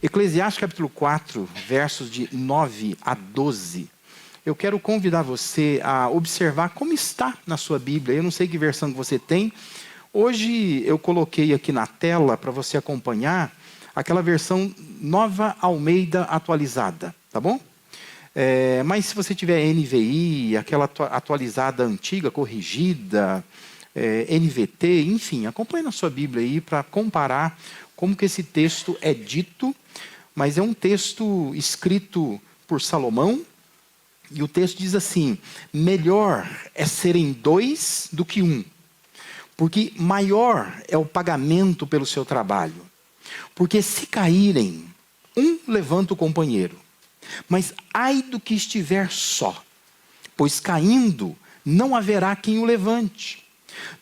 Eclesiastes capítulo 4, versos de 9 a 12. Eu quero convidar você a observar como está na sua Bíblia. Eu não sei que versão que você tem. Hoje eu coloquei aqui na tela para você acompanhar aquela versão Nova Almeida atualizada, tá bom? Mas se você tiver NVI, aquela atualizada antiga, corrigida, NVT, enfim, acompanhe na sua Bíblia aí para comparar como que esse texto é dito. Mas é um texto escrito por Salomão, e o texto diz assim: melhor é serem dois do que um, porque maior é o pagamento pelo seu trabalho. Porque se caírem, um levanta o companheiro, mas ai do que estiver só, pois caindo não haverá quem o levante.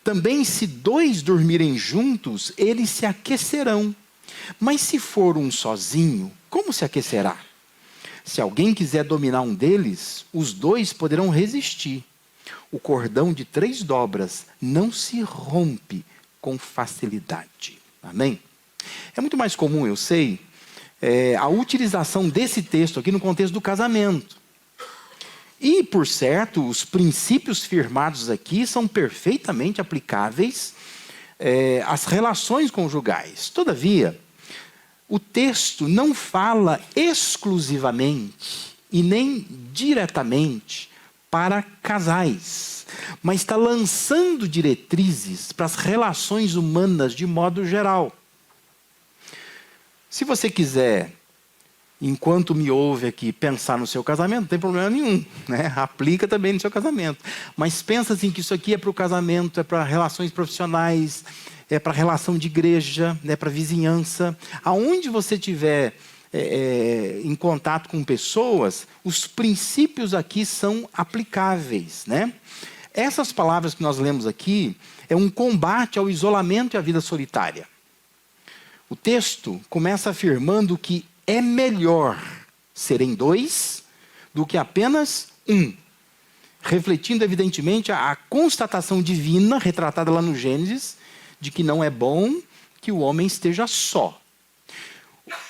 Também se dois dormirem juntos, eles se aquecerão. Mas se for um sozinho, como se aquecerá? Se alguém quiser dominar um deles, os dois poderão resistir. O cordão de 3 dobras não se rompe com facilidade. Amém? É muito mais comum, eu sei, a utilização desse texto aqui no contexto do casamento. E, por certo, os princípios firmados aqui são perfeitamente aplicáveis às relações conjugais. Todavia, o texto não fala exclusivamente e nem diretamente para casais, mas está lançando diretrizes para as relações humanas de modo geral. Se você quiser, enquanto me ouve aqui, pensar no seu casamento, não tem problema nenhum, né? Aplica também no seu casamento. Mas pensa assim que isso aqui é para o casamento, é para relações profissionais, é para relação de igreja, é para vizinhança. Aonde você estiver em contato com pessoas, os princípios aqui são aplicáveis, né? Essas palavras que nós lemos aqui é um combate ao isolamento e à vida solitária. O texto começa afirmando que é melhor serem dois do que apenas um, refletindo evidentemente a constatação divina, retratada lá no Gênesis, de que não é bom que o homem esteja só.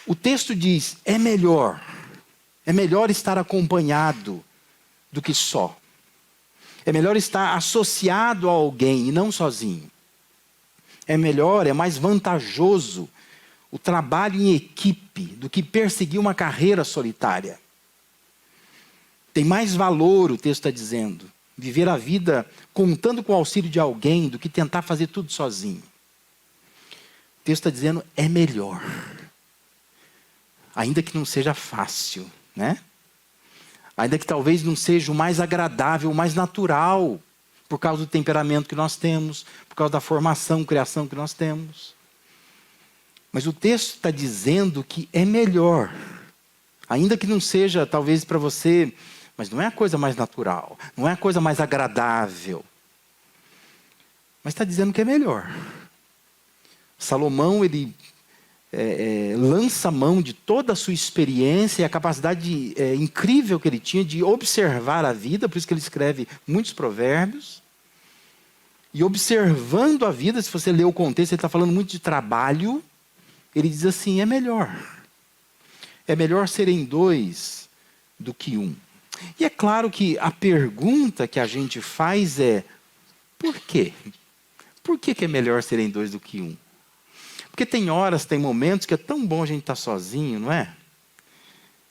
O texto diz, é melhor estar acompanhado do que só. É melhor estar associado a alguém e não sozinho. É melhor, é mais vantajoso o trabalho em equipe do que perseguir uma carreira solitária. Tem mais valor, o texto está dizendo, viver a vida contando com o auxílio de alguém do que tentar fazer tudo sozinho. O texto está dizendo, é melhor. Ainda que não seja fácil, né? Ainda que talvez não seja o mais agradável, o mais natural, por causa do temperamento que nós temos, por causa da formação, criação que nós temos. Mas o texto está dizendo que é melhor. Ainda que não seja, talvez, para você, mas não é a coisa mais natural, não é a coisa mais agradável. Mas está dizendo que é melhor. Salomão, ele lança mão de toda a sua experiência e a capacidade incrível que ele tinha de observar a vida, por isso que ele escreve muitos provérbios. E observando a vida, se você ler o contexto, ele está falando muito de trabalho. Ele diz assim, é melhor serem dois do que um. E é claro que a pergunta que a gente faz é, por quê? Por que é melhor serem dois do que um? Porque tem horas, tem momentos que é tão bom a gente estar sozinho, não é?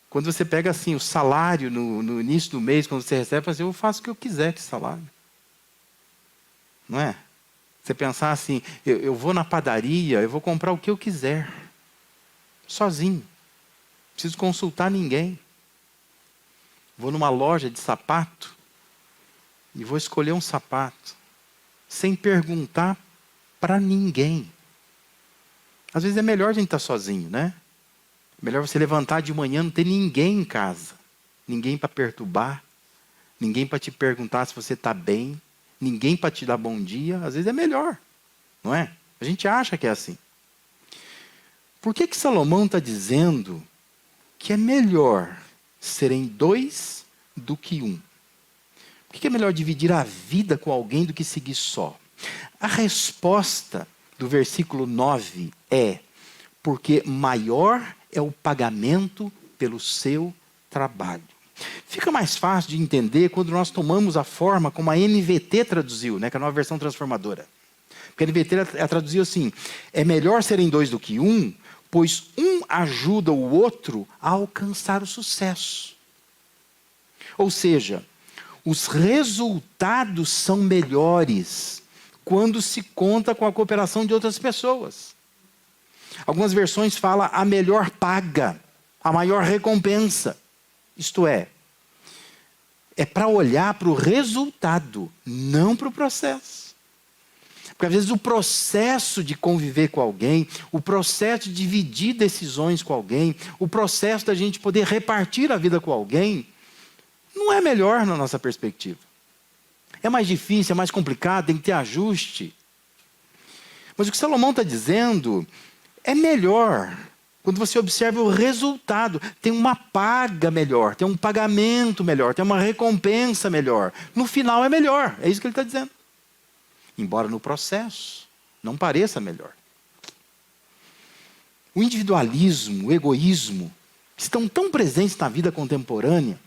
Quando você pega assim o salário no início do mês, quando você recebe, você fala assim, eu faço o que eu quiser com esse salário. Não é? Você pensar assim, eu vou na padaria, eu vou comprar o que eu quiser. Sozinho. Não preciso consultar ninguém. Vou numa loja de sapato e vou escolher um sapato. Sem perguntar para ninguém. Às vezes é melhor a gente estar sozinho, né? É melhor você levantar de manhã, não ter ninguém em casa. Ninguém para perturbar. Ninguém para te perguntar se você está bem. Ninguém para te dar bom dia. Às vezes é melhor, não é? A gente acha que é assim. Por que Salomão está dizendo que é melhor serem dois do que um? Por que é melhor dividir a vida com alguém do que seguir só? A resposta do versículo 9 é porque maior é o pagamento pelo seu trabalho. Fica mais fácil de entender quando nós tomamos a forma como a NVT traduziu, né, que é a nova versão transformadora. Porque a NVT ela traduziu assim: é melhor serem dois do que um, pois um ajuda o outro a alcançar o sucesso. Ou seja, os resultados são melhores quando se conta com a cooperação de outras pessoas. Algumas versões falam a melhor paga, a maior recompensa. Isto é para olhar para o resultado, não para o processo. Porque às vezes o processo de conviver com alguém, o processo de dividir decisões com alguém, o processo da gente poder repartir a vida com alguém, não é melhor na nossa perspectiva. É mais difícil, é mais complicado, tem que ter ajuste. Mas o que Salomão está dizendo é melhor quando você observa o resultado. Tem uma paga melhor, tem um pagamento melhor, tem uma recompensa melhor. No final é melhor, é isso que ele está dizendo. Embora no processo não pareça melhor. O individualismo, o egoísmo, que estão tão presentes na vida contemporânea,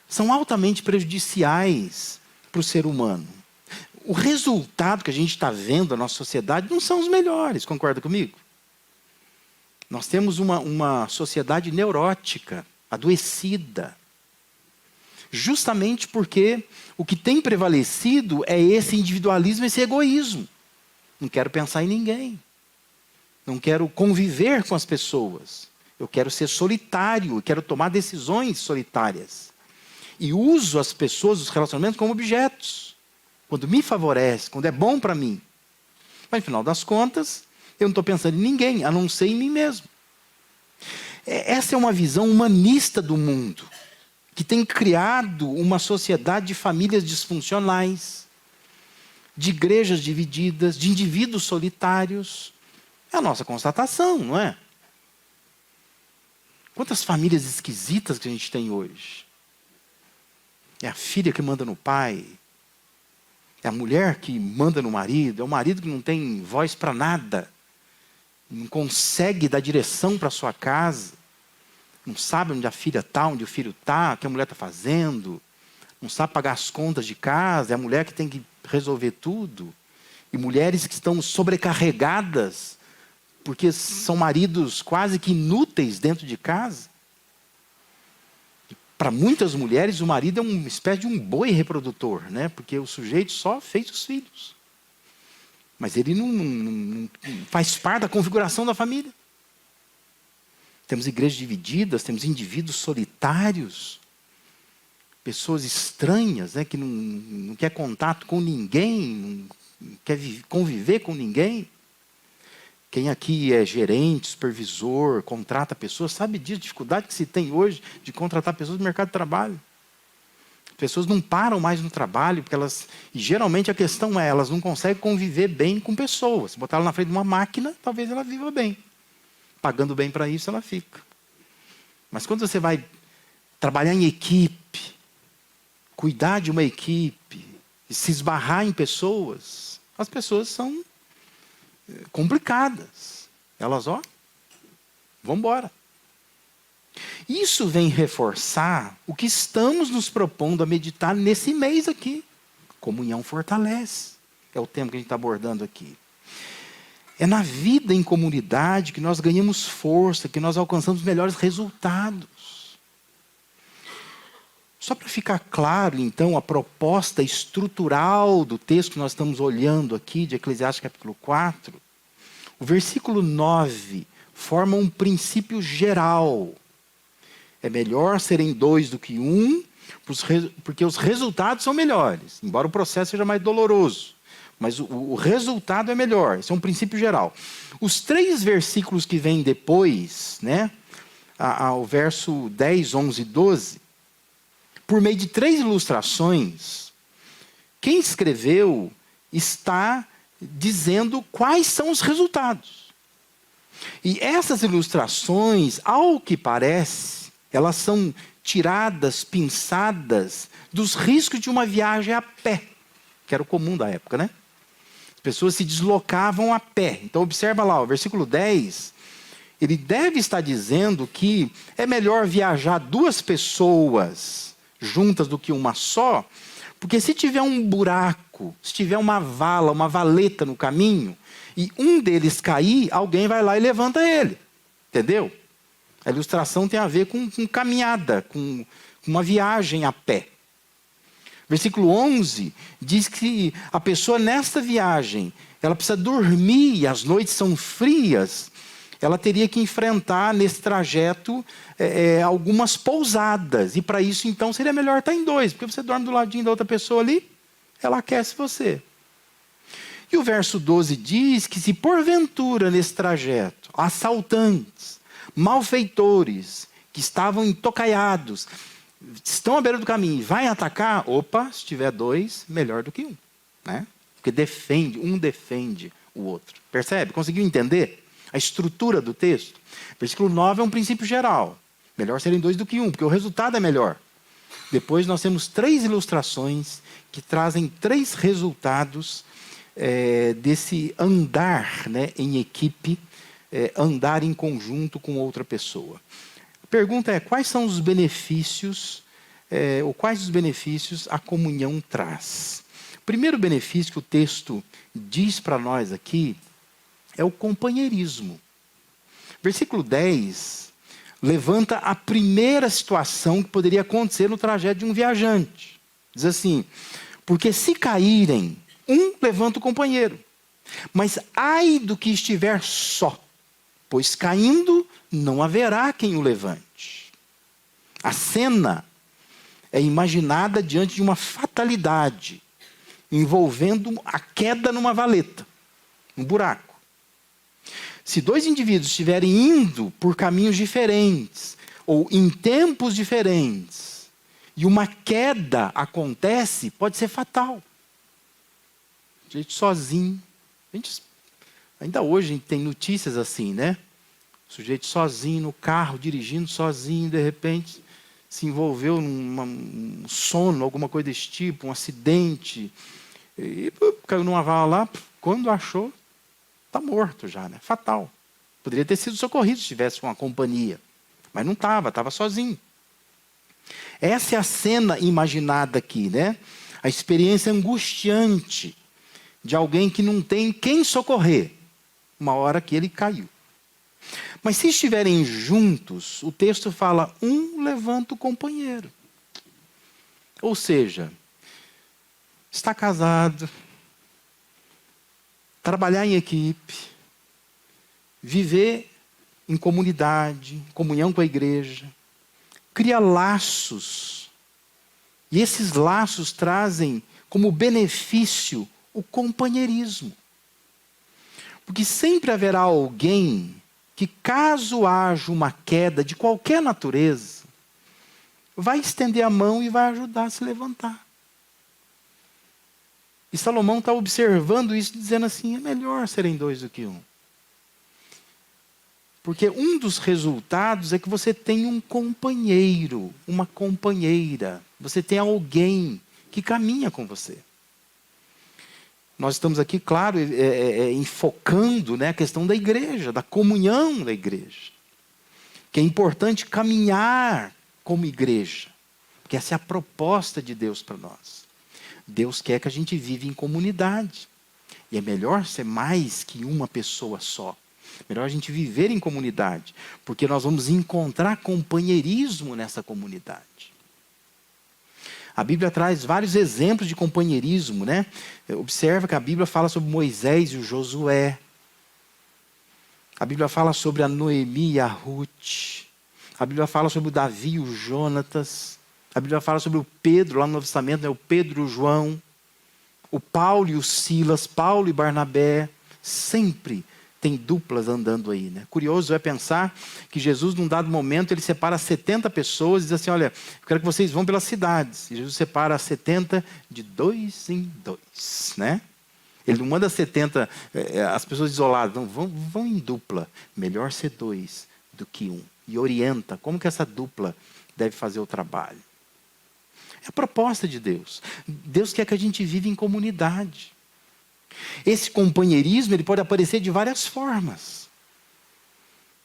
são altamente prejudiciais para o ser humano. O resultado que a gente está vendo na nossa sociedade não são os melhores, concorda comigo? Nós temos uma sociedade neurótica, adoecida. Justamente porque o que tem prevalecido é esse individualismo, esse egoísmo. Não quero pensar em ninguém. Não quero conviver com as pessoas. Eu quero ser solitário, eu quero tomar decisões solitárias. E uso as pessoas, os relacionamentos, como objetos. Quando me favorece, quando é bom para mim. Mas, no final das contas, eu não estou pensando em ninguém, a não ser em mim mesmo. Essa é uma visão humanista do mundo, que tem criado uma sociedade de famílias disfuncionais, de igrejas divididas, de indivíduos solitários. É a nossa constatação, não é? Quantas famílias esquisitas que a gente tem hoje. É a filha que manda no pai, é a mulher que manda no marido, é o marido que não tem voz para nada, não consegue dar direção para a sua casa, não sabe onde a filha está, onde o filho está, o que a mulher está fazendo, não sabe pagar as contas de casa, é a mulher que tem que resolver tudo. E mulheres que estão sobrecarregadas, porque são maridos quase que inúteis dentro de casa. Para muitas mulheres, o marido é uma espécie de um boi reprodutor, né? Porque o sujeito só fez os filhos. Mas ele não faz parte da configuração da família. Temos igrejas divididas, temos indivíduos solitários, pessoas estranhas, né? Que não quer contato com ninguém, não quer conviver com ninguém. Quem aqui é gerente, supervisor, contrata pessoas, sabe disso, a dificuldade que se tem hoje de contratar pessoas no mercado de trabalho. As pessoas não param mais no trabalho, porque e geralmente a questão é, elas não conseguem conviver bem com pessoas. Se botar ela na frente de uma máquina, talvez ela viva bem. Pagando bem para isso, ela fica. Mas quando você vai trabalhar em equipe, cuidar de uma equipe, e se esbarrar em pessoas, as pessoas são complicadas. Elas, vão embora. Isso vem reforçar o que estamos nos propondo a meditar nesse mês aqui. Comunhão fortalece. É o tema que a gente está abordando aqui. É na vida em comunidade que nós ganhamos força, que nós alcançamos melhores resultados. Só para ficar claro, então, a proposta estrutural do texto que nós estamos olhando aqui, de Eclesiastes capítulo 4, o versículo 9 forma um princípio geral. É melhor serem dois do que um, porque os resultados são melhores, embora o processo seja mais doloroso. Mas o resultado é melhor, esse é um princípio geral. Os 3 versículos que vêm depois, né, o verso 10, 11 e 12, por meio de 3 ilustrações, quem escreveu está dizendo quais são os resultados. E essas ilustrações, ao que parece, elas são tiradas, pinçadas dos riscos de uma viagem a pé, que era o comum da época, né? As pessoas se deslocavam a pé. Então observa lá, o versículo 10, Ele deve estar dizendo que é melhor viajar 2 pessoas juntas do que uma só, porque se tiver um buraco, se tiver uma vala, uma valeta no caminho, e um deles cair, alguém vai lá e levanta ele. Entendeu? A ilustração tem a ver com caminhada, com uma viagem a pé. Versículo 11 diz que a pessoa nesta viagem, ela precisa dormir, e as noites são frias, ela teria que enfrentar nesse trajeto algumas pousadas. E para isso, então, seria melhor estar em 2, porque você dorme do ladinho da outra pessoa ali, ela aquece você. E o verso 12 diz que se porventura nesse trajeto, assaltantes, malfeitores, que estavam entocaiados, estão à beira do caminho e vai atacar, opa, se tiver 2, melhor do que 1. Né? Porque um defende o outro. Percebe? Conseguiu entender a estrutura do texto? Versículo 9 é um princípio geral. Melhor serem 2 do que 1, porque o resultado é melhor. Depois nós temos 3 ilustrações que trazem 3 resultados desse andar, né, em equipe, andar em conjunto com outra pessoa. A pergunta é, quais são os benefícios, ou quais os benefícios a comunhão traz? O primeiro benefício que o texto diz para nós aqui é o companheirismo. Versículo 10 levanta a primeira situação que poderia acontecer no trajeto de um viajante. Diz assim, porque se caírem, um levanta o companheiro, mas ai do que estiver só, pois caindo não haverá quem o levante. A cena é imaginada diante de uma fatalidade, envolvendo a queda numa valeta, um buraco. Se 2 indivíduos estiverem indo por caminhos diferentes, ou em tempos diferentes, e uma queda acontece, pode ser fatal. O sujeito sozinho. Ainda hoje a gente tem notícias assim, né? O sujeito sozinho no carro, dirigindo sozinho, de repente se envolveu num sono, alguma coisa desse tipo, um acidente, e caiu numa vala lá, quando achou, está morto já, né? Fatal. Poderia ter sido socorrido se tivesse uma companhia, mas não estava sozinho. Essa é a cena imaginada aqui, né? A experiência angustiante de alguém que não tem quem socorrer, uma hora que ele caiu. Mas se estiverem juntos, o texto fala, um levanta o companheiro. Ou seja, está casado, trabalhar em equipe, viver em comunidade, comunhão com a igreja, cria laços. E esses laços trazem como benefício o companheirismo. Porque sempre haverá alguém que, caso haja uma queda de qualquer natureza, vai estender a mão e vai ajudar a se levantar. E Salomão está observando isso, dizendo assim, é melhor serem 2 do que 1. Porque um dos resultados é que você tem um companheiro, uma companheira. Você tem alguém que caminha com você. Nós estamos aqui, claro, enfocando, né, a questão da igreja, da comunhão da igreja. Que é importante caminhar como igreja. Porque essa é a proposta de Deus para nós. Deus quer que a gente viva em comunidade. E é melhor ser mais que uma pessoa só. Melhor a gente viver em comunidade. Porque nós vamos encontrar companheirismo nessa comunidade. A Bíblia traz vários exemplos de companheirismo, né? Observa que a Bíblia fala sobre Moisés e o Josué. A Bíblia fala sobre a Noemi e a Ruth. A Bíblia fala sobre o Davi e o Jonatas. A Bíblia fala sobre o Pedro, lá no Novo Testamento, né? O Pedro e o João. O Paulo e o Silas, Paulo e Barnabé. Sempre tem duplas andando aí, né? Curioso é pensar que Jesus, num dado momento, ele separa 70 pessoas e diz assim, olha, eu quero que vocês vão pelas cidades. E Jesus separa 70 de 2 em 2, né? Ele não manda 70, as pessoas isoladas, não, vão em dupla. Melhor ser 2 do que 1. E orienta como que essa dupla deve fazer o trabalho. É a proposta de Deus. Deus quer que a gente viva em comunidade. Esse companheirismo ele pode aparecer de várias formas.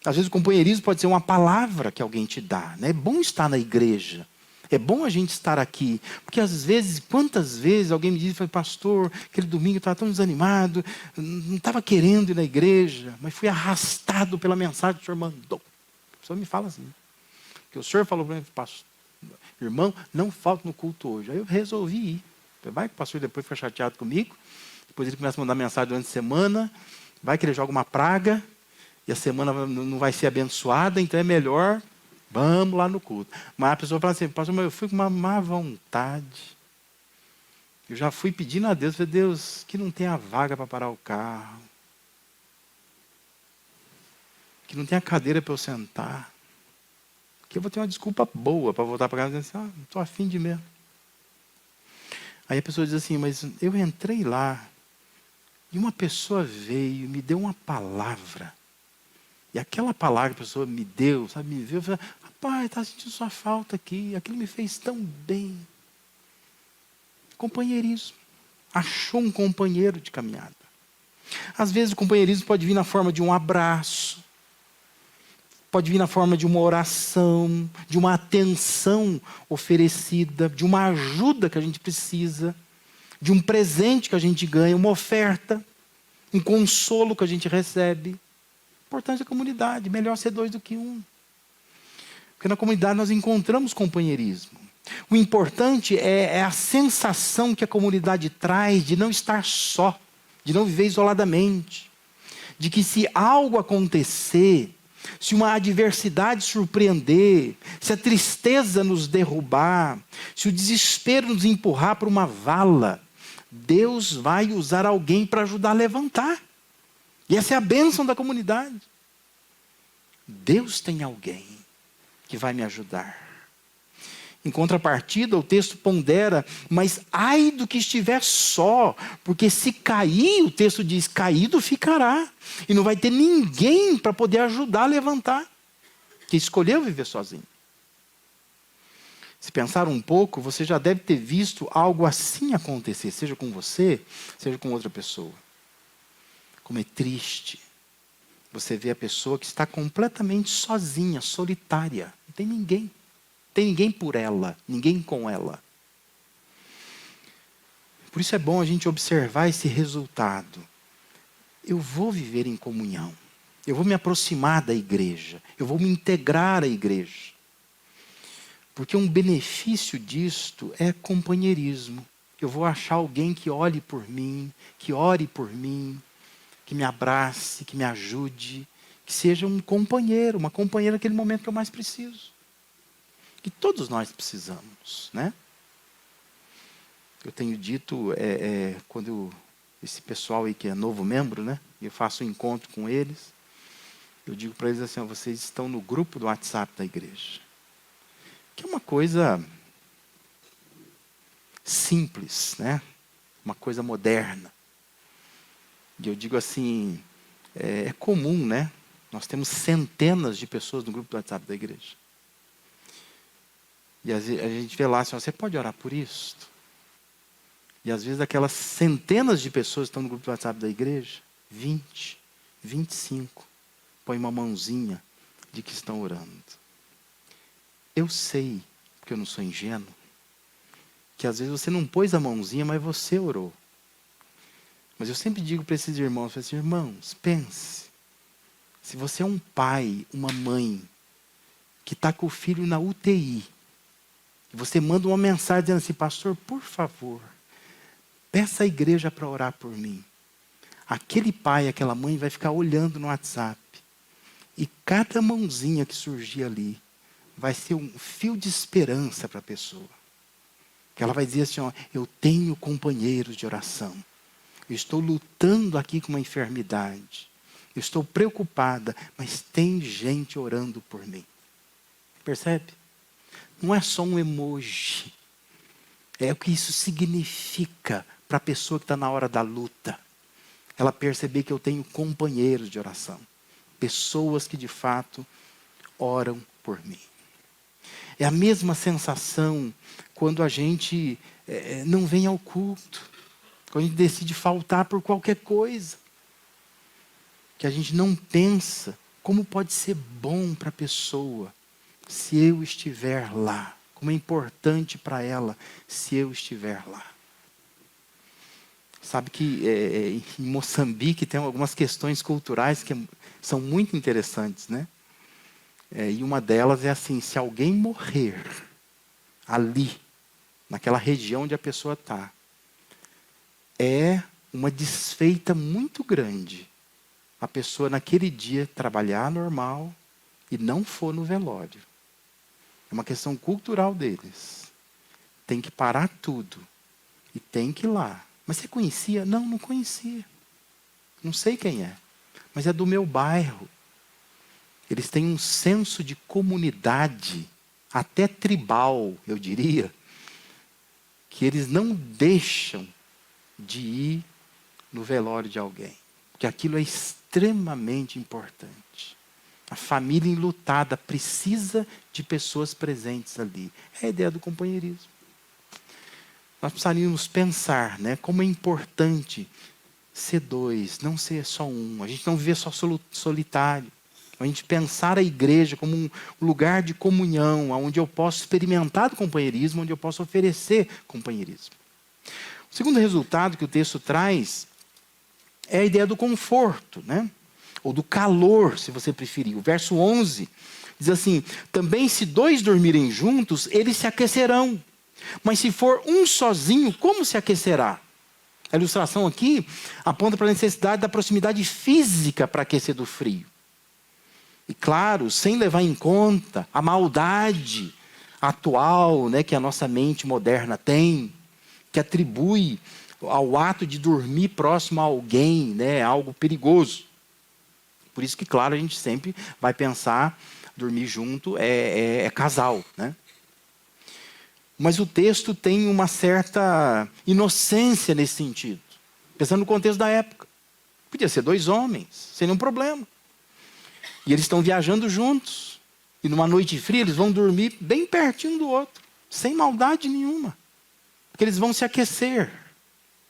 Às vezes o companheirismo pode ser uma palavra que alguém te dá, né? É bom estar na igreja. É bom a gente estar aqui. Porque às vezes, quantas vezes alguém me diz, pastor, aquele domingo eu estava tão desanimado, não estava querendo ir na igreja, mas fui arrastado pela mensagem que o senhor mandou. A pessoa me fala assim. Que o senhor falou para mim, pastor, irmão, não falta no culto hoje. Aí eu resolvi ir. Vai que o pastor depois fica chateado comigo. Depois ele começa a mandar mensagem durante a semana. Vai que ele joga uma praga. E a semana não vai ser abençoada. Então é melhor, vamos lá no culto. Mas a pessoa fala assim, pastor, mas eu fui com uma má vontade. Eu já fui pedindo a Deus. Falei, Deus, que não tenha vaga para parar o carro. Que não tenha cadeira para eu sentar. Que eu vou ter uma desculpa boa para voltar para casa e dizer assim, não estou afim de mesmo. Aí a pessoa diz assim, mas eu entrei lá e uma pessoa veio, me deu uma palavra. E aquela palavra que a pessoa me deu, sabe, me viu, eu falei, rapaz, está sentindo sua falta aqui, aquilo me fez tão bem. Companheirismo. Achou um companheiro de caminhada. Às vezes o companheirismo pode vir na forma de um abraço, pode vir na forma de uma oração, de uma atenção oferecida, de uma ajuda que a gente precisa, de um presente que a gente ganha, uma oferta, um consolo que a gente recebe. Importante a comunidade, melhor ser dois do que um. Porque na comunidade nós encontramos companheirismo. O importante é a sensação que a comunidade traz de não estar só, de não viver isoladamente. De que se algo acontecer, se uma adversidade surpreender, se a tristeza nos derrubar, se o desespero nos empurrar para uma vala, Deus vai usar alguém para ajudar a levantar. E essa é a bênção da comunidade. Deus tem alguém que vai me ajudar. Em contrapartida, o texto pondera, mas ai do que estiver só, porque se cair, o texto diz, caído ficará. E não vai ter ninguém para poder ajudar a levantar, que escolheu viver sozinho. Se pensar um pouco, você já deve ter visto algo assim acontecer, seja com você, seja com outra pessoa. Como é triste você vê a pessoa que está completamente sozinha, solitária, não tem ninguém. Tem ninguém por ela, ninguém com ela. Por isso é bom a gente observar esse resultado. Eu vou viver em comunhão. Eu vou me aproximar da igreja. Eu vou me integrar à igreja. Porque um benefício disto é companheirismo. Eu vou achar alguém que olhe por mim, que ore por mim, que me abrace, que me ajude, que seja um companheiro, uma companheira naquele momento que eu mais preciso. Que todos nós precisamos, né? Eu tenho dito, quando esse pessoal aí que é novo membro, né? Eu faço um encontro com eles, eu digo para eles assim, vocês estão no grupo do WhatsApp da igreja. Que é uma coisa simples, né? Uma coisa moderna. E eu digo assim, é comum, né? Nós temos centenas de pessoas no grupo do WhatsApp da igreja. E a gente vê lá assim, você pode orar por isso? E às vezes aquelas centenas de pessoas que estão no grupo do WhatsApp da igreja, 20, 25, põe uma mãozinha de que estão orando. Eu sei, porque eu não sou ingênuo, que às vezes você não pôs a mãozinha, mas você orou. Mas eu sempre digo para esses irmãos, irmãos, pense, se você é um pai, uma mãe, que está com o filho na UTI, você manda uma mensagem dizendo assim, pastor, por favor, peça à igreja para orar por mim. Aquele pai, aquela mãe vai ficar olhando no WhatsApp. E cada mãozinha que surgir ali vai ser um fio de esperança para a pessoa. Que ela vai dizer assim, eu tenho companheiros de oração. Eu estou lutando aqui com uma enfermidade. Eu estou preocupada, mas tem gente orando por mim. Percebe? Não é só um emoji. É o que isso significa para a pessoa que está na hora da luta. Ela perceber que eu tenho companheiros de oração. Pessoas que de fato oram por mim. É a mesma sensação quando a gente não vem ao culto. Quando a gente decide faltar por qualquer coisa. Que a gente não pensa Como pode ser bom para a pessoa se eu estiver lá? Como é importante para ela se eu estiver lá? Sabe que em Moçambique tem algumas questões culturais que são muito interessantes, né? E uma delas é assim, se alguém morrer ali, naquela região onde a pessoa está, é uma desfeita muito grande a pessoa naquele dia trabalhar normal e não for no velório. É uma questão cultural deles. Tem que parar tudo e tem que ir lá. Mas você conhecia? Não, não conhecia. Não sei quem é, mas é do meu bairro. Eles têm um senso de comunidade, até tribal, eu diria, que eles não deixam de ir no velório de alguém. Porque aquilo é extremamente importante. A família enlutada precisa de pessoas presentes ali. É a ideia do companheirismo. Nós precisaríamos pensar, né, como é importante ser dois, não ser só um. A gente não viver só solitário. A gente pensar a igreja como um lugar de comunhão, onde eu posso experimentar do companheirismo, onde eu posso oferecer companheirismo. O segundo resultado que o texto traz é a ideia do conforto, né? Ou do calor, se você preferir. O verso 11 diz assim: também se dois dormirem juntos, eles se aquecerão. Mas se for um sozinho, como se aquecerá? A ilustração aqui aponta para a necessidade da proximidade física para aquecer do frio. E claro, sem levar em conta a maldade atual, né, que a nossa mente moderna tem, que atribui ao ato de dormir próximo a alguém, né, algo perigoso. Por isso que, claro, a gente sempre vai pensar, dormir junto é casal, né? Mas o texto tem uma certa inocência nesse sentido. Pensando no contexto da época. Podia ser dois homens, sem nenhum problema. E eles estão viajando juntos. E numa noite fria eles vão dormir bem pertinho do outro. Sem maldade nenhuma. Porque eles vão se aquecer.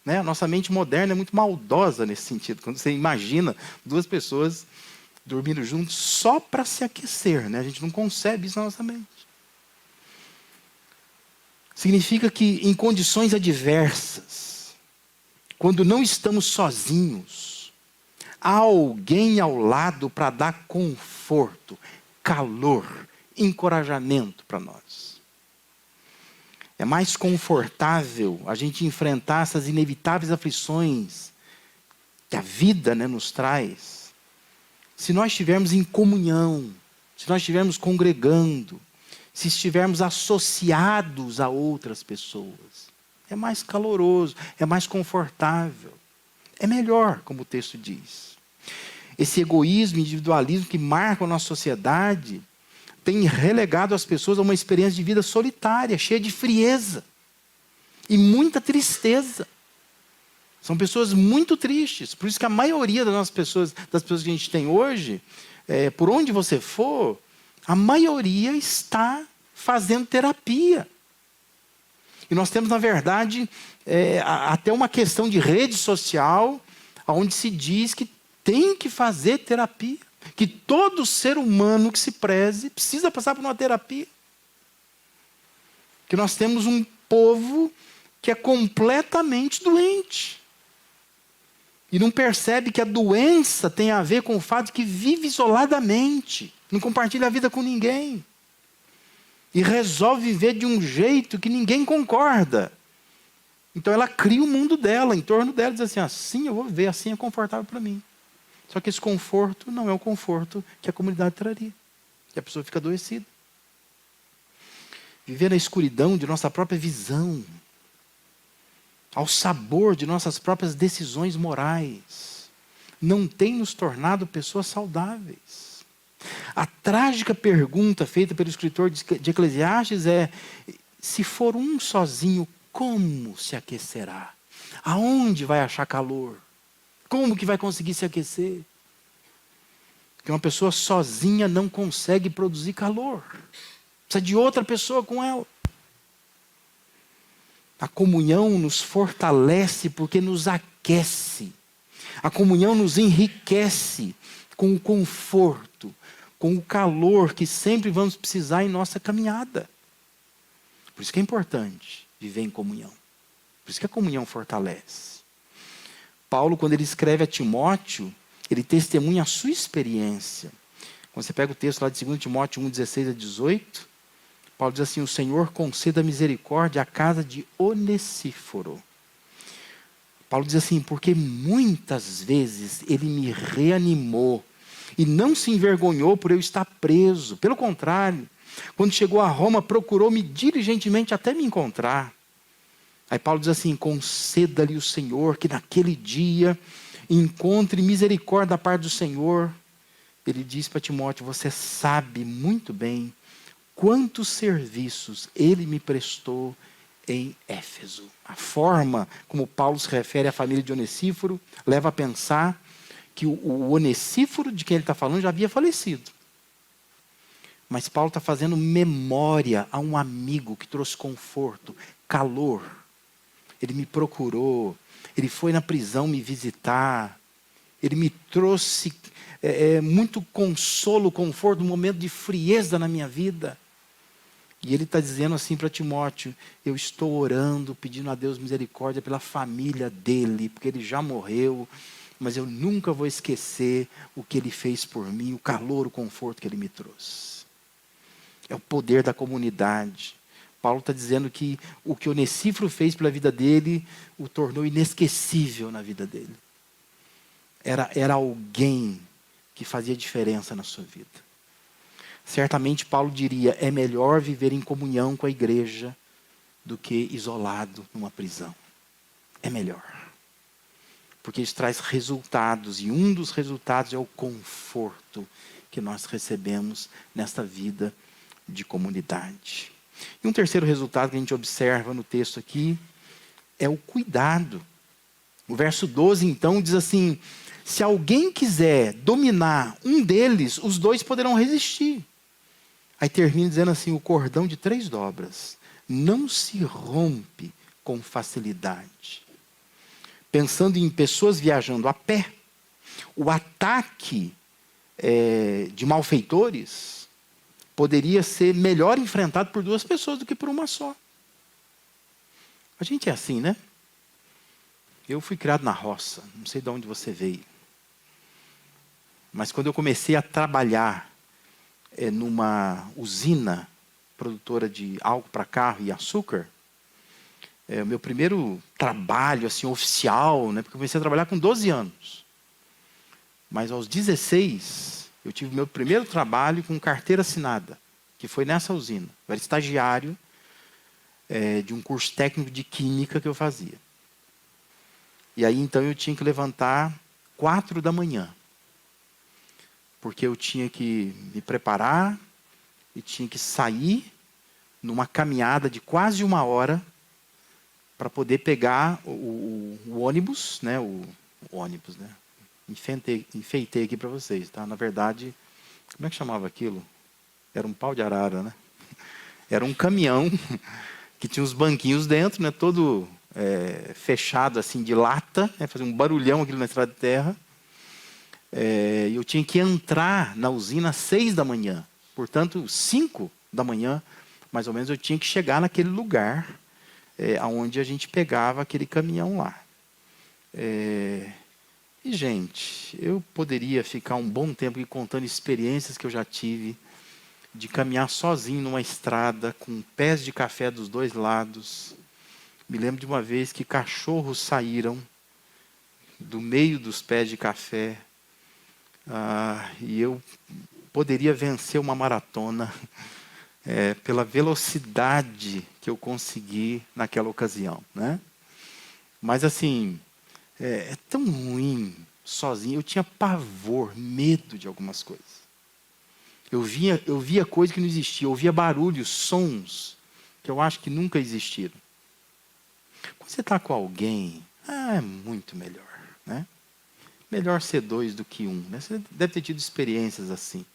Né? A nossa mente moderna é muito maldosa nesse sentido. Quando você imagina duas pessoas dormindo juntos só para se aquecer. Né? A gente não concebe isso na nossa mente. Significa que em condições adversas, quando não estamos sozinhos, há alguém ao lado para dar conforto, calor, encorajamento para nós. É mais confortável a gente enfrentar essas inevitáveis aflições que a vida, né, nos traz, se nós estivermos em comunhão, se nós estivermos congregando, se estivermos associados a outras pessoas. É mais caloroso, é mais confortável. É melhor, como o texto diz. Esse egoísmo, individualismo que marca a nossa sociedade tem relegado as pessoas a uma experiência de vida solitária, cheia de frieza e muita tristeza. São pessoas muito tristes. Por isso que a maioria das pessoas que a gente tem hoje, por onde você for, a maioria está fazendo terapia. E nós temos, na verdade, até uma questão de rede social, onde se diz que tem que fazer terapia. Que todo ser humano que se preze precisa passar por uma terapia. Que nós temos um povo que é completamente doente. E não percebe que a doença tem a ver com o fato de que vive isoladamente. Não compartilha a vida com ninguém. E resolve viver de um jeito que ninguém concorda. Então ela cria o mundo dela, em torno dela, diz assim, assim eu vou viver, assim é confortável para mim. Só que esse conforto não é o conforto que a comunidade traria. E a pessoa fica adoecida. Viver na escuridão de nossa própria visão, ao sabor de nossas próprias decisões morais, não tem nos tornado pessoas saudáveis. A trágica pergunta feita pelo escritor de Eclesiastes é: se for um sozinho, como se aquecerá? Aonde vai achar calor? Como que vai conseguir se aquecer? Porque uma pessoa sozinha não consegue produzir calor. Precisa de outra pessoa com ela. A comunhão nos fortalece porque nos aquece. A comunhão nos enriquece com o conforto, com o calor que sempre vamos precisar em nossa caminhada. Por isso que é importante viver em comunhão. Por isso que a comunhão fortalece. Paulo, quando ele escreve a Timóteo, ele testemunha a sua experiência. Quando você pega o texto lá de 2 Timóteo 1, 16 a 18, Paulo diz assim: o Senhor conceda misericórdia à casa de Onesíforo. Paulo diz assim: porque muitas vezes ele me reanimou e não se envergonhou por eu estar preso. Pelo contrário, quando chegou a Roma, procurou-me diligentemente até me encontrar. Aí Paulo diz assim: conceda-lhe o Senhor que naquele dia encontre misericórdia da parte do Senhor. Ele diz para Timóteo: você sabe muito bem quantos serviços ele me prestou em Éfeso. A forma como Paulo se refere à família de Onesíforo leva a pensar que o Onesíforo de quem ele está falando já havia falecido. Mas Paulo está fazendo memória a um amigo que trouxe conforto, calor. Ele me procurou, ele foi na prisão me visitar, ele me trouxe muito consolo, conforto, um momento de frieza na minha vida. E ele está dizendo assim para Timóteo: eu estou orando, pedindo a Deus misericórdia pela família dele, porque ele já morreu, mas eu nunca vou esquecer o que ele fez por mim, o calor, o conforto que ele me trouxe. É o poder da comunidade. Paulo está dizendo que o que Onesíforo fez pela vida dele o tornou inesquecível na vida dele. Era alguém que fazia diferença na sua vida. Certamente Paulo diria: é melhor viver em comunhão com a igreja do que isolado numa prisão. É melhor. Porque isso traz resultados, e um dos resultados é o conforto que nós recebemos nesta vida de comunidade. E um terceiro resultado que a gente observa no texto aqui é o cuidado. O verso 12, então, diz assim: se alguém quiser dominar um deles, os dois poderão resistir. Aí termina dizendo assim: o cordão de 3 dobras não se rompe com facilidade. Pensando em pessoas viajando a pé, o ataque de malfeitores poderia ser melhor enfrentado por 2 pessoas do que por uma só. A gente é assim, né? Eu fui criado na roça, não sei de onde você veio. Mas quando eu comecei a trabalhar numa usina produtora de álcool para carro e açúcar, o meu primeiro trabalho assim, oficial, né, porque eu comecei a trabalhar com 12 anos. Mas aos 16, eu tive meu primeiro trabalho com carteira assinada, que foi nessa usina. Eu era estagiário de um curso técnico de química que eu fazia. E aí então eu tinha que levantar 4 da manhã. Porque eu tinha que me preparar e tinha que sair numa caminhada de quase 1 hora para poder pegar o ônibus, né? O ônibus, né? Enfeitei aqui para vocês, tá? Na verdade, como é que chamava aquilo? Era um pau de arara, né? Era um caminhão que tinha uns banquinhos dentro, né? Todo fechado assim de lata, né? Fazia um barulhão aqui na estrada de terra. Eu tinha que entrar na usina às 6 da manhã. Portanto, 5 da manhã, mais ou menos, eu tinha que chegar naquele lugar onde a gente pegava aquele caminhão lá. E, gente, eu poderia ficar um bom tempo aqui contando experiências que eu já tive de caminhar sozinho numa estrada, com pés de café dos 2 lados. Me lembro de uma vez que cachorros saíram do meio dos pés de café. E eu poderia vencer uma maratona pela velocidade que eu consegui naquela ocasião, né? Mas assim, é tão ruim sozinho. Eu tinha pavor, medo de algumas coisas. Eu via coisas que não existiam, eu ouvia barulhos, sons que eu acho que nunca existiram. Quando você está com alguém, é muito melhor, né? Melhor ser 2 do que 1. Né? Você deve ter tido experiências assim.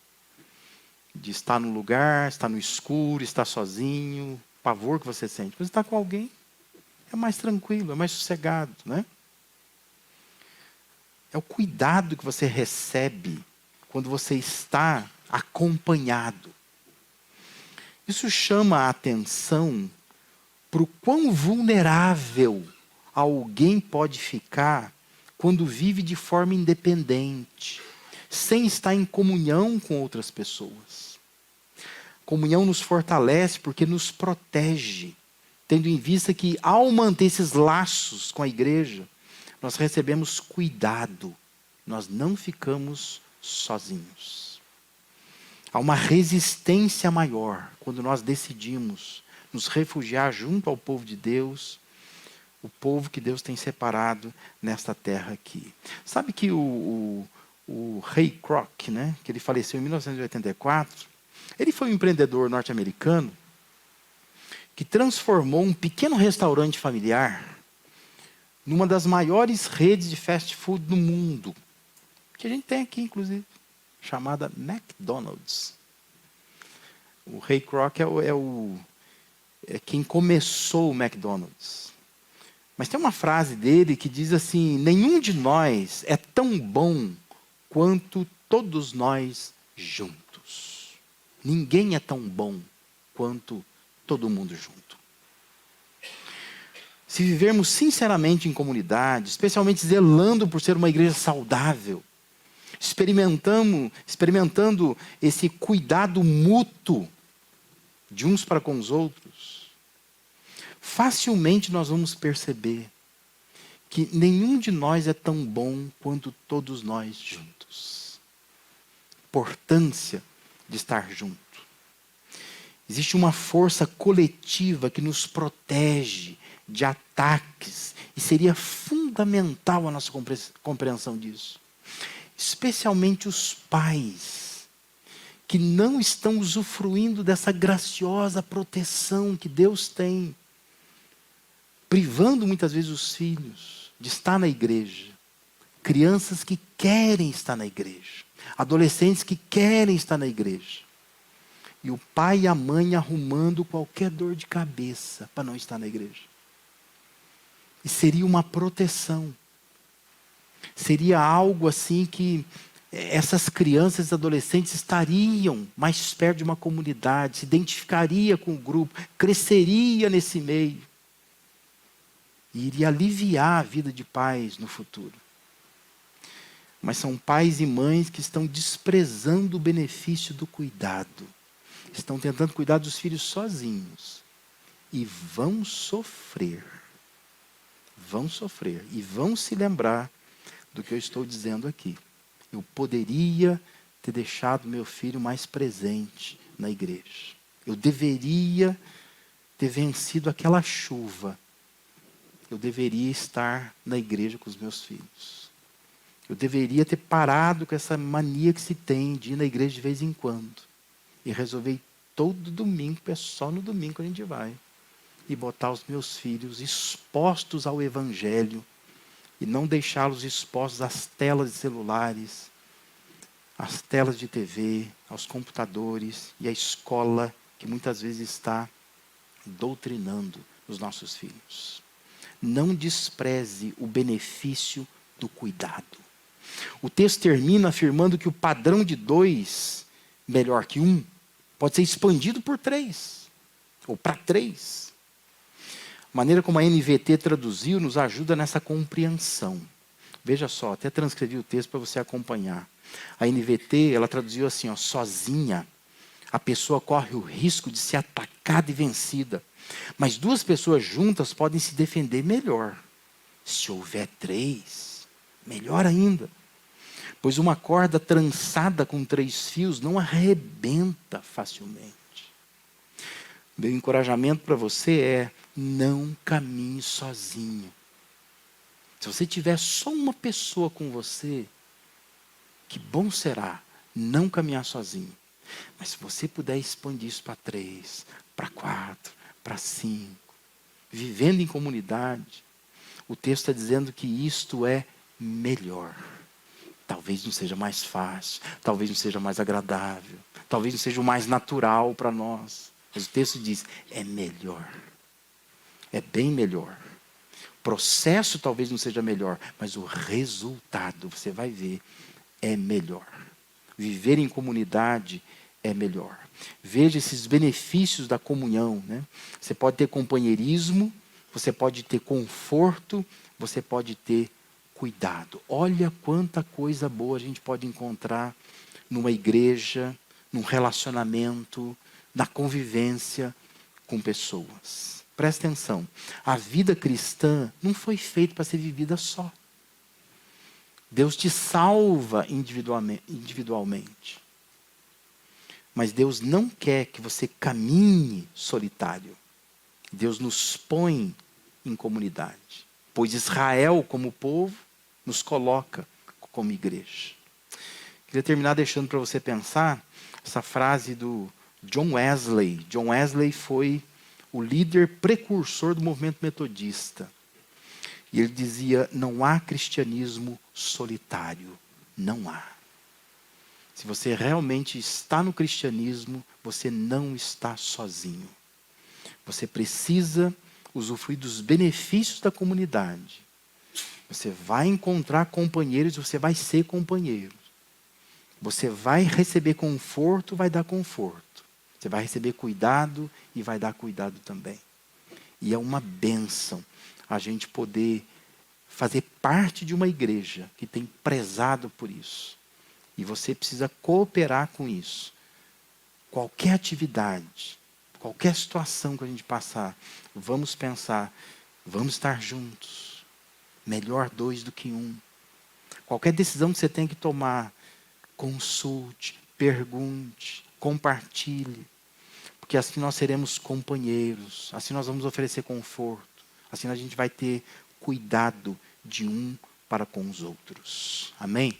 De estar no lugar, estar no escuro, estar sozinho, o pavor que você sente. Quando você está com alguém, é mais tranquilo, é mais sossegado, né? É o cuidado que você recebe quando você está acompanhado. Isso chama a atenção para o quão vulnerável alguém pode ficar quando vive de forma independente, sem estar em comunhão com outras pessoas. Comunhão nos fortalece porque nos protege, tendo em vista que, ao manter esses laços com a igreja, nós recebemos cuidado, nós não ficamos sozinhos. Há uma resistência maior quando nós decidimos nos refugiar junto ao povo de Deus, o povo que Deus tem separado nesta terra aqui. Sabe que o Ray Kroc, né, que ele faleceu em 1984, ele foi um empreendedor norte-americano que transformou um pequeno restaurante familiar numa das maiores redes de fast food do mundo, que a gente tem aqui, inclusive, chamada McDonald's. O Ray Kroc é quem começou o McDonald's. Mas tem uma frase dele que diz assim: nenhum de nós é tão bom quanto todos nós juntos. Ninguém é tão bom quanto todo mundo junto. Se vivermos sinceramente em comunidade, especialmente zelando por ser uma igreja saudável, experimentando esse cuidado mútuo de uns para com os outros, facilmente nós vamos perceber que nenhum de nós é tão bom quanto todos nós juntos. Importância de estar junto. Existe uma força coletiva que nos protege de ataques e seria fundamental a nossa compreensão disso. Especialmente os pais, que não estão usufruindo dessa graciosa proteção que Deus tem, privando muitas vezes os filhos de estar na igreja. Crianças que querem estar na igreja, adolescentes que querem estar na igreja. E o pai e a mãe arrumando qualquer dor de cabeça para não estar na igreja. E seria uma proteção. Seria algo assim que essas crianças e adolescentes estariam mais perto de uma comunidade, se identificaria com o grupo, cresceria nesse meio. E iria aliviar a vida de pais no futuro. Mas são pais e mães que estão desprezando o benefício do cuidado. Estão tentando cuidar dos filhos sozinhos. E vão sofrer. Vão sofrer. E vão se lembrar do que eu estou dizendo aqui. Eu poderia ter deixado meu filho mais presente na igreja. Eu deveria ter vencido aquela chuva. Eu deveria estar na igreja com os meus filhos. Eu deveria ter parado com essa mania que se tem de ir na igreja de vez em quando. E resolver todo domingo, porque é só no domingo que a gente vai. E botar os meus filhos expostos ao evangelho. E não deixá-los expostos às telas de celulares, às telas de TV, aos computadores e à escola que muitas vezes está doutrinando os nossos filhos. Não despreze o benefício do cuidado. O texto termina afirmando que o padrão de 2, melhor que 1, pode ser expandido por 3, ou para 3. A maneira como a NVT traduziu nos ajuda nessa compreensão. Veja só, até transcrevi o texto para você acompanhar. A NVT, ela traduziu assim, ó, sozinha, a pessoa corre o risco de ser atacada e vencida. Mas 2 pessoas juntas podem se defender melhor. Se houver 3, melhor ainda. Pois uma corda trançada com 3 fios não arrebenta facilmente. Meu encorajamento para você é: não caminhe sozinho. Se você tiver só uma pessoa com você, que bom será não caminhar sozinho. Mas se você puder expandir isso para 3, para 4, para 5, vivendo em comunidade, o texto está dizendo que isto é melhor. Talvez não seja mais fácil, talvez não seja mais agradável, talvez não seja o mais natural para nós. Mas o texto diz, é melhor. É bem melhor. O processo talvez não seja melhor, mas o resultado, você vai ver, é melhor. Viver em comunidade é melhor. Veja esses benefícios da comunhão, né? Você pode ter companheirismo, você pode ter conforto, você pode ter cuidado. Olha quanta coisa boa a gente pode encontrar numa igreja, num relacionamento, na convivência com pessoas. Presta atenção, a vida cristã não foi feita para ser vivida só. Deus te salva individualmente. Mas Deus não quer que você caminhe solitário. Deus nos põe em comunidade. Pois Israel, como povo, nos coloca como igreja. Queria terminar deixando para você pensar essa frase do John Wesley. John Wesley foi o líder precursor do movimento metodista. E ele dizia, não há cristianismo solitário. Não há. Se você realmente está no cristianismo, você não está sozinho. Você precisa usufruir dos benefícios da comunidade. Você vai encontrar companheiros, você vai ser companheiro. Você vai receber conforto, vai dar conforto. Você vai receber cuidado e vai dar cuidado também. E é uma bênção a gente poder fazer parte de uma igreja que tem prezado por isso. E você precisa cooperar com isso. Qualquer atividade, qualquer situação que a gente passar, vamos pensar, vamos estar juntos. Melhor dois do que um. Qualquer decisão que você tem que tomar, consulte, pergunte, compartilhe. Porque assim nós seremos companheiros, assim nós vamos oferecer conforto, assim a gente vai ter cuidado de um para com os outros. Amém?